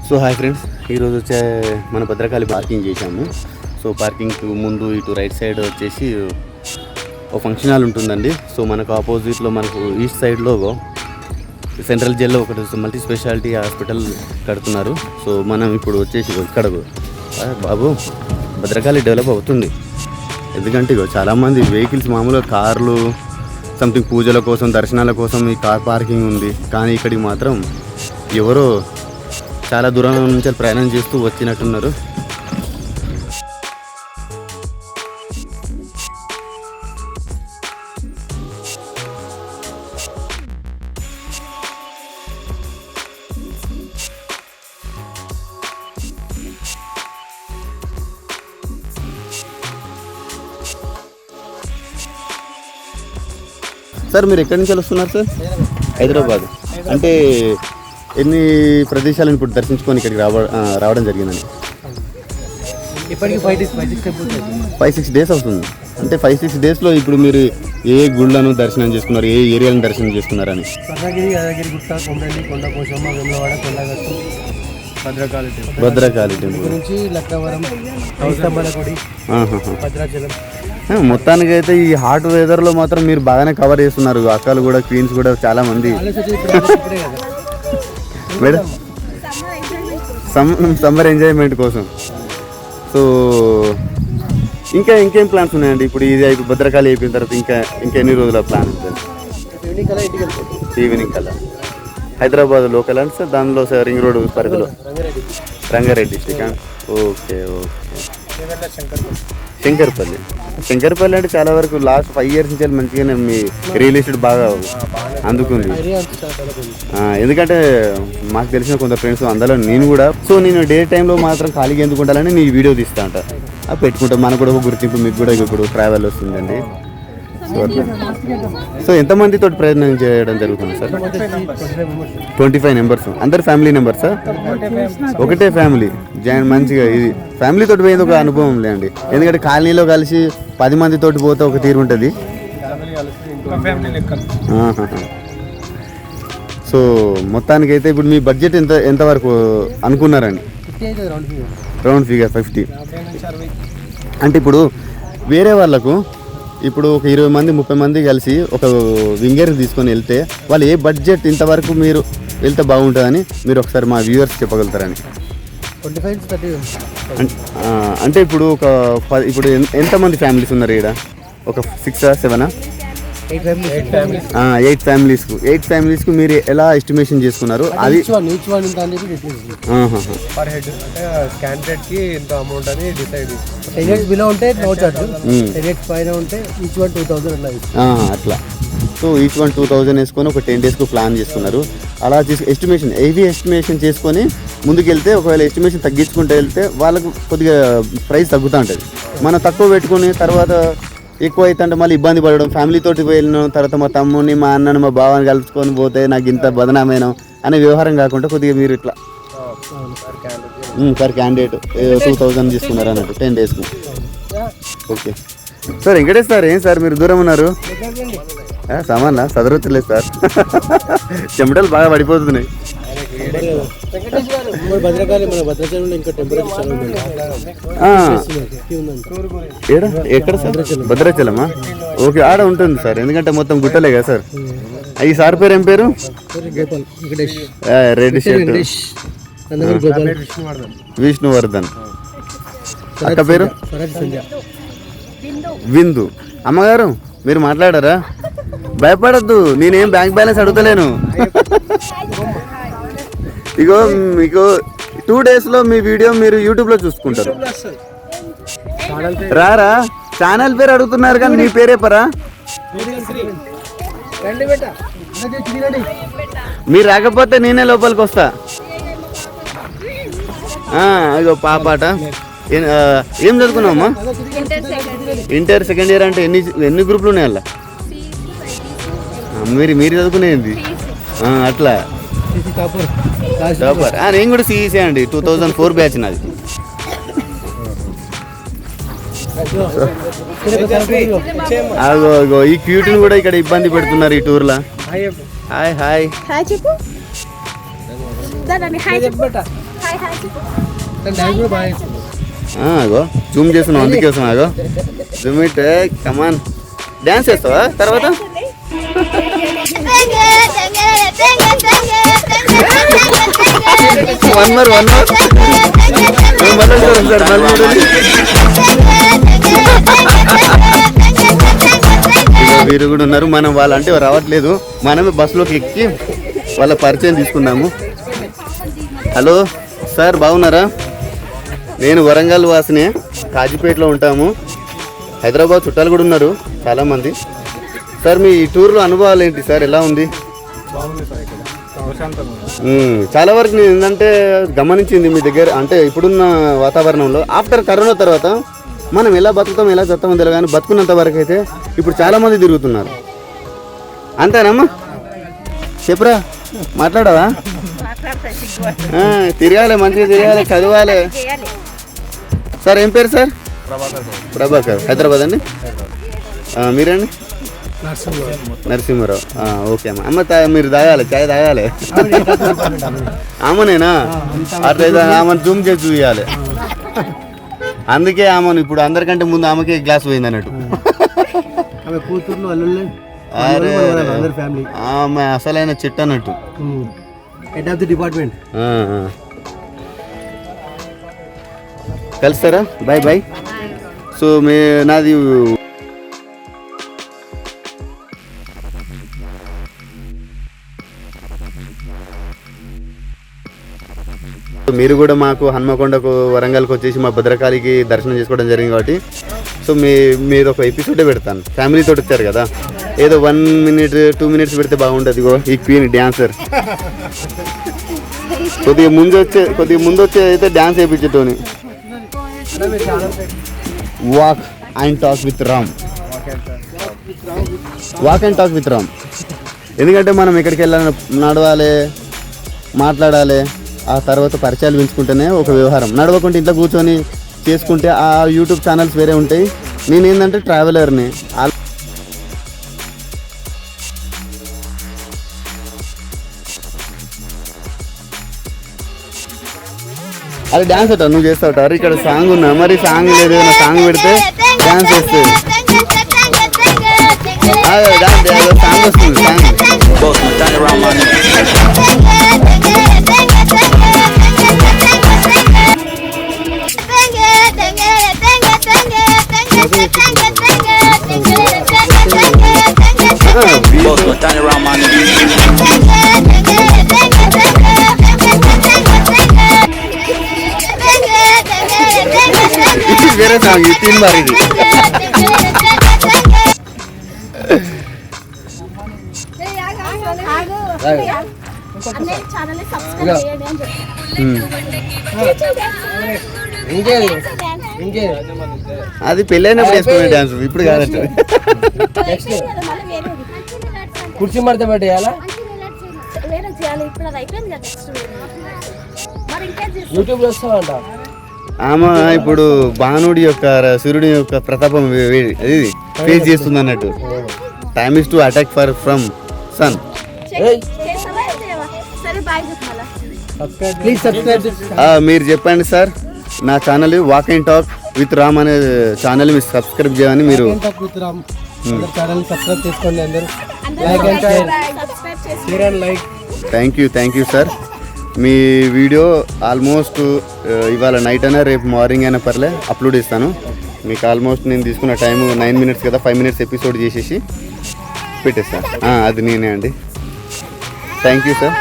So hi friends, ఈరోజు వచ్చే మన భద్రకాళి పార్కింగ్ చేశాము. సో పార్కింగ్ ముందు ఇటు రైట్ సైడ్ వచ్చేసి ఒక ఫంక్షన్ హాల్ ఉంటుందండి. సో మనకు ఆపోజిట్లో మనకు ఈస్ట్ సైడ్లో సెంట్రల్ జైల్లో ఒకటి మల్టీ స్పెషాలిటీ హాస్పిటల్ కడుతున్నారు. సో మనం ఇప్పుడు వచ్చేసి ఇక్కడ బాబు భద్రకాళి డెవలప్ అవుతుంది. ఎందుకంటే చాలామంది వెహికల్స్ మామూలుగా కార్లు సంథింగ్ పూజల కోసం దర్శనాల కోసం ఈ కార్ పార్కింగ్ ఉంది. కానీ ఇక్కడికి మాత్రం ఎవరో చాలా దూరం నుంచి ప్రయాణం చేస్తూ వచ్చినట్టున్నారు. సార్ మీరు ఎక్కడి నుంచి వస్తున్నారు సార్? హైదరాబాద్. అంటే ఎన్ని ప్రదేశాలను ఇప్పుడు దర్శించుకొని ఇక్కడికి రావడం జరిగిందండి? ఇప్పటికి 5-6 డేస్ అవుతుంది. అంటే 5-6 డేస్లో ఇప్పుడు మీరు ఏ గుళ్ళను దర్శనం చేసుకున్నారు, ఏ ఏరియాలను దర్శనం చేసుకున్నారని? భద్రకాళి టెంపుల్ నుంచి లక్కవరం, మొత్తానికి అయితే ఈ హాట్ వెదర్లో మాత్రం మీరు బాగానే కవర్ చేస్తున్నారు. అక్కలు కూడా, క్వీన్స్ కూడా చాలా మంది మేడం సమ్మర్ ఎంజాయ్మెంట్ కోసం. సో ఇంకేం ప్లాన్స్ ఉన్నాయండి? ఇప్పుడు ఇది భద్రకాళి అయిపోయిన తర్వాత ఇంకా ఎన్ని రోజుల ప్లాన్ ఉంటుంది? ఈవినింగ్ కల్లా హైదరాబాద్ లోకల్ అంటే సార్, దానిలో సార్ రింగ్ రోడ్ పరిధిలో రంగారెడ్డి డిస్టిక్. ఓకే. శంకర్పల్లి అంటే చాలా వరకు లాస్ట్ 5 years నుంచి మంచిగానే మీ రియల్ ఎస్టేట్ బాగా అందుకుంది. ఎందుకంటే మాకు తెలిసిన కొంత ఫ్రెండ్స్ అందులో నేను కూడా. సో నేను డే టైంలో మాత్రం ఖాళీగా ఎందుకు ఉండాలని నీ వీడియో తీస్తా అంట. పెట్టుకుంటాం, మనకు కూడా ఒక గుర్తింపు, మీకు కూడా ఇప్పుడు ట్రావెల్ వస్తుందండి. సో ఎంతమందితో ప్రయత్నం చేయడం జరుగుతుంది సార్? 25 members. అందరు ఫ్యామిలీ మెంబర్సా? ఒకటే ఫ్యామిలీ జాయిన్. మంచిగా ఇది ఫ్యామిలీతో పోయింది ఒక అనుభవం లేండి. ఎందుకంటే కాలనీలో కలిసి 10 మందితోటి పోతే ఒక తీరు ఉంటుంది. సో మొత్తానికైతే ఇప్పుడు మీ బడ్జెట్ ఎంతవరకు అనుకున్నారండి? Round figure 50. అంటే ఇప్పుడు వేరే వాళ్ళకు ఇప్పుడు ఒక 20 మంది 30 మంది కలిసి ఒక వింగర్ తీసుకొని వెళ్తే వాళ్ళు ఏ బడ్జెట్ ఇంతవరకు మీరు వెళ్తే బాగుంటుందని మీరు ఒకసారి మా వ్యూవర్స్ చెప్పగలుగుతారని? 25-30. అంటే ఇప్పుడు ఇప్పుడు ఎంతమంది ఫ్యామిలీస్ ఉన్నారు ఇక్కడ? ఒక 6-7? 8 ఫ్యామిలీస్కు మీరు ఎలా ఎస్టిమేషన్ చేసుకున్నారు? అది అట్లా. సో ఈచ్ వన్ 2000 వేసుకొని ఒక 10 days ప్లాన్ చేసుకున్నారు. అలా ఎస్టిమేషన్ చేసుకొని ముందుకెళ్తే ఒకవేళ ఎస్టిమేషన్ తగ్గించుకుంటూ వెళ్తే వాళ్ళకు కొద్దిగా ప్రైస్ తగ్గుతూ ఉంటుంది. మనం తక్కువ పెట్టుకుని తర్వాత ఎక్కువ అవుతుంటే మళ్ళీ ఇబ్బంది పడడం. ఫ్యామిలీతోటి వెళ్ళిన తర్వాత మా తమ్ముని, మా అన్నను, మా బావని కలుసుకొని పోతే నాకు ఇంత బదనామైన అనే వ్యవహారం కాకుండా కొద్దిగా మీరు ఇట్లా పర్ క్యాండిడేట్ 2000 తీసుకున్నారు అన్నట్టు 10 days. Okay sir. Venkatesh sir, ఏం సార్ మీరు దూరం ఉన్నారు? సామాన్లా చదవట్లేదు సార్. చెమటలు బాగా పడిపోతున్నాయి. ఎక్కడ సార్? భద్రాచలమా? ఓకే, ఆడ ఉంటుంది సార్. ఎందుకంటే మొత్తం గుట్టలే కదా సార్. ఈ సార్ పేరు ఏం పేరు? రెడ్డి షర్ట్, విష్ణువర్ధన్. అక్క పేరు విందు. అమ్మగారు మీరు మాట్లాడారా? భయపడద్దు, నేనేం బ్యాంక్ బ్యాలెన్స్ అడుగుతలేను. ఇగో మీకు 2 daysలో మీ వీడియో మీరు యూట్యూబ్లో చూసుకుంటారు. రారా, ఛానల్ పేరు అడుగుతున్నారు కానీ నీ పేరే పరా. మీరు రాకపోతే నేనే లోపలికి వస్తా. ఇగో పాపాట. ఏం చదువుకున్నావమ్మా? Inter second year. అంటే ఎన్ని గ్రూపులు ఉన్నాయి అలా? మీరు చదువుకునేది అట్లా టాపర్. నేను కూడా సిఈసీ అండి, 2004 బ్యాచ్ నాది. అగో ఈ క్యూట్ని కూడా ఇక్కడ ఇబ్బంది పెడుతున్నారు ఈ టూర్లో. హాయ్ హాయ్ హాయ్ చెప్పు. డ్యాన్స్ కూడా బాగా చేస్తుంది. అగో జూమ్ చేస్తున్నావు అందుకే వస్తున్నావు. అగో జూమ్ ఇట్ కమాన్. డ్యాన్స్ చేస్తావా తర్వాత? వన్ మోర్ వీరు కూడా ఉన్నారు. మనం వాళ్ళంటే రావట్లేదు, మనమే బస్సులోకి ఎక్కి వాళ్ళ పరిచయం తీసుకున్నాము. హలో సార్, బాగున్నారా? నేను వరంగల్ వాసినే, కాజీపేటలో ఉంటాము. హైదరాబాద్ చుట్టాలు కూడా ఉన్నారు చాలామంది. సార్ మీ టూర్లో అనుభవాలు ఏంటి సార్, ఎలా ఉంది? చాలా వరకు నేను ఏంటంటే గమనించింది మీ దగ్గర, అంటే ఇప్పుడున్న వాతావరణంలో ఆఫ్టర్ కరోనా తర్వాత మనం ఎలా బతుకుతాం ఎలా చస్తామో తెలియదు, కానీ బతుకున్నంత వరకు అయితే ఇప్పుడు చాలామంది తిరుగుతున్నారు. అంతేనమ్మా? చెప్పురా, మాట్లాడవా? తిరగాలి, మంచిగా తిరగాలి, చదవాలి. సార్ ఏం పేరు సార్? ప్రభాకర్. హైదరాబాద్ అండి. మీరండి? నరసింహారావు. ఓకే అమ్మ. అమ్మ మీరు తాగాలి, చాయ్ తాగాలి. అమ్మనేనా? అట్లయితే ఆమెను జూమ్ చేసి చూయాలి. అందుకే ఆమెను ఇప్పుడు అందరికంటే ముందు ఆమెకే గ్లాస్ పోయింది అన్నట్టు. ఆమె అసలైన చిట్ అన్నట్టు, హెడ్ ఆఫ్ ది డిపార్ట్మెంట్. కలుస్తారా? Bye bye. సో నాది మీరు కూడా మాకు హన్మకొండకు వరంగల్కి వచ్చేసి మా భద్రకాళికి దర్శనం చేసుకోవడం జరిగింది కాబట్టి సో మీరు ఒక ఎపిసోడే పెడతాను. ఫ్యామిలీతో వచ్చారు కదా, ఏదో 1 minute 2 minutes పెడితే బాగుంటుంది. ఈ క్వీన్ డ్యాన్సర్ కొద్దిగా ముందు వచ్చే అయితే డ్యాన్స్ వేయించేటోని. Walk and talk with Ram. Walk and talk with Ram. ఎందుకంటే మనం ఎక్కడికి వెళ్ళాలి, నడవాలి, మాట్లాడాలి, ఆ తర్వాత పరిచయాలు పెంచుకుంటేనే ఒక వ్యవహారం. నడవకుంటే ఇంట్లో కూర్చొని చేసుకుంటే ఆ యూట్యూబ్ ఛానల్స్ వేరే ఉంటాయి. నేను ఏంటంటే ట్రావెలర్ని. అది డ్యాన్స్ అట నువ్వు చేస్తావు. అరే ఇక్కడ సాంగ్ ఉన్నా, మరి సాంగ్ లేదు, ఏదైనా సాంగ్ పెడితే డ్యాన్స్ చేస్తుంది. సాంగ్ వస్తుంది, సాంగ్. వేరే సాంగ్ తీన్ బార్ ఇది. అది పెళ్ళైనప్పుడు వేసుకునే డాన్స్, ఇప్పుడు కాదంటే. కుర్చీ మడత పెట్టేయాలా? యూట్యూబ్లో వస్తామంట. ఆమె ఇప్పుడు భానుడి యొక్క సూర్యుడి యొక్క ప్రతాపం అది ఫేస్ చేస్తుంది అన్నట్టు. Time is to attack from sun. Please subscribe. మీరు చెప్పండి సార్, నా channel walk and talk with Ram అనే ఛానల్ మీరు సబ్స్క్రైబ్ చేయమని. మీరు ఛానల్ సబ్స్క్రైబ్ చేసుకోండి అందరూ. Like and share and like. Thank you sir. Me video almost ఇవాళ నైట్ అయినా రేపు మార్నింగ్ అయినా పర్లే అప్లోడ్ చేస్తాను. మీకు ఆల్మోస్ట్ నేను తీసుకున్న టైం 9 minutes కదా, 5 minutes ఎపిసోడ్ చేసేసి పెట్టేస్తాను. అది నేనే అండి. Thank you sir.